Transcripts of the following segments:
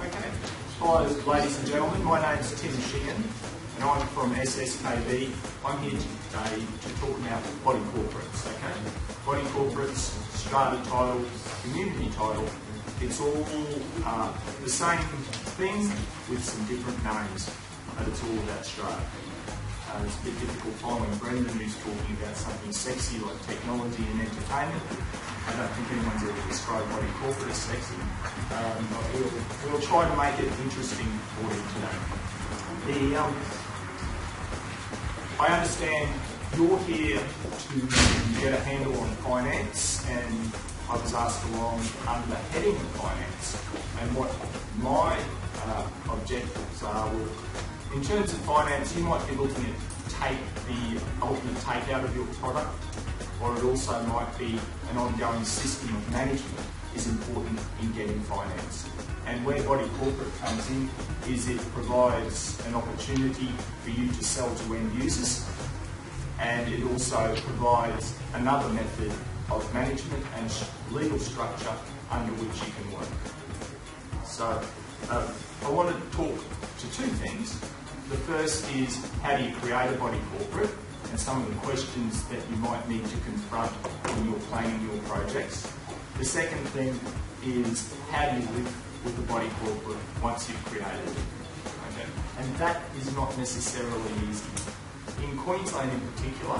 Okay. Hi, ladies and gentlemen. My name is Tim Sheehan, and I'm from SSKB. I'm here today to talk about body corporates. Okay, body corporates, strata title, community title. It's all the same thing with some different names, but it's all about strata. It's a bit difficult following Brendan, who's talking about something sexy like technology and entertainment. I don't think anyone's ever described body corporate as sexy, but we'll try to make it interesting for you today. I understand you're here to get a handle on finance, and I was asked along under the heading of finance, and what my objectives are. In terms of finance, you might be looking at the ultimate takeout of your product, or it also might be an ongoing system of management is important in getting finance. And where body corporate comes in is it provides an opportunity for you to sell to end users, and it also provides another method of management and legal structure under which you can work. So I want to talk to two things. The first is, how do you create a body corporate, and some of the questions that you might need to confront when you're planning your projects. The second thing is, how do you live with the body corporate once you've created it. Okay? And that is not necessarily easy. In Queensland in particular,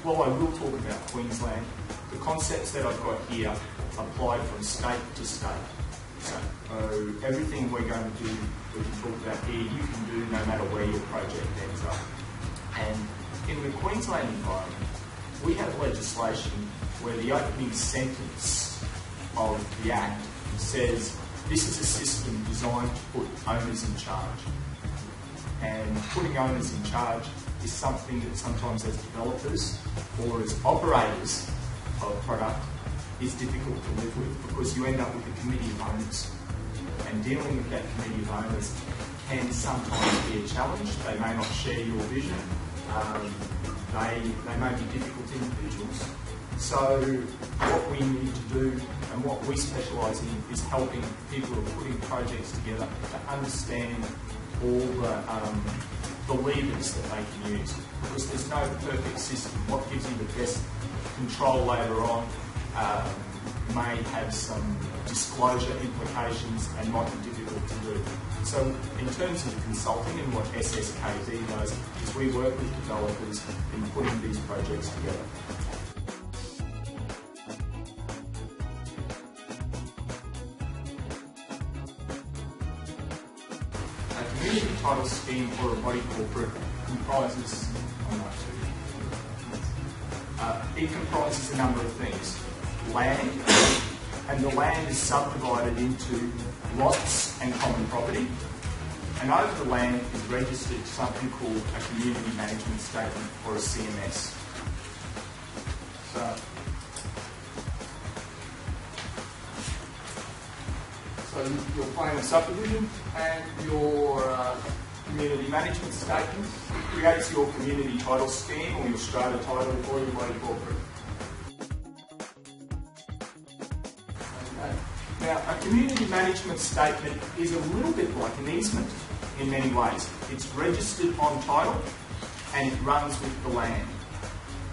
while I will talk about Queensland, the concepts that I've got here apply from state to state. So everything we're going to do, we can talk about here, you can do no matter where your project ends up. And in the Queensland environment, we have legislation where the opening sentence of the Act says this is a system designed to put owners in charge. And putting owners in charge is something that sometimes as developers or as operators of product is difficult to live with, because you end up with a committee of owners. And dealing with that committee of owners can sometimes be a challenge. They may not share your vision. They may be difficult individuals. So what we need to do, and what we specialise in, is helping people who are putting projects together to understand all the levers that they can use. Because there's no perfect system. What gives you the best control later on may have some disclosure implications and might be difficult to do. So in terms of consulting, and what SSKB does is we work with developers in putting these projects together. A community title scheme for a body corporate comprises a number of things. Land, and the land is subdivided into lots and common property, and over the land is registered something called a community management statement, or a CMS. So your plan of subdivision and your community management statement creates your community title scheme, or your strata title, or your body corporate. Now, a community management statement is a little bit like an easement in many ways. It's registered on title and it runs with the land.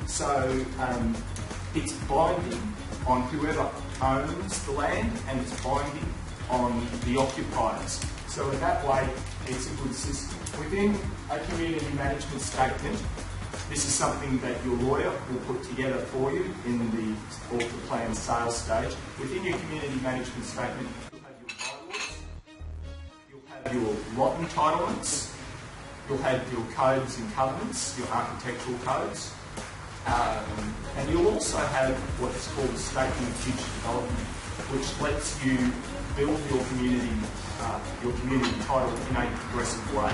So it's binding on whoever owns the land, and it's binding on the occupiers. So in that way, it's a good system. Within a community management statement, this is something that your lawyer will put together for you in the author plan sales stage. Within your community management statement, you'll have your bylaws, you'll have your lot entitlements, you'll have your codes and covenants, your architectural codes, and you'll also have what's called a statement of future development, which lets you build your community title in a progressive way.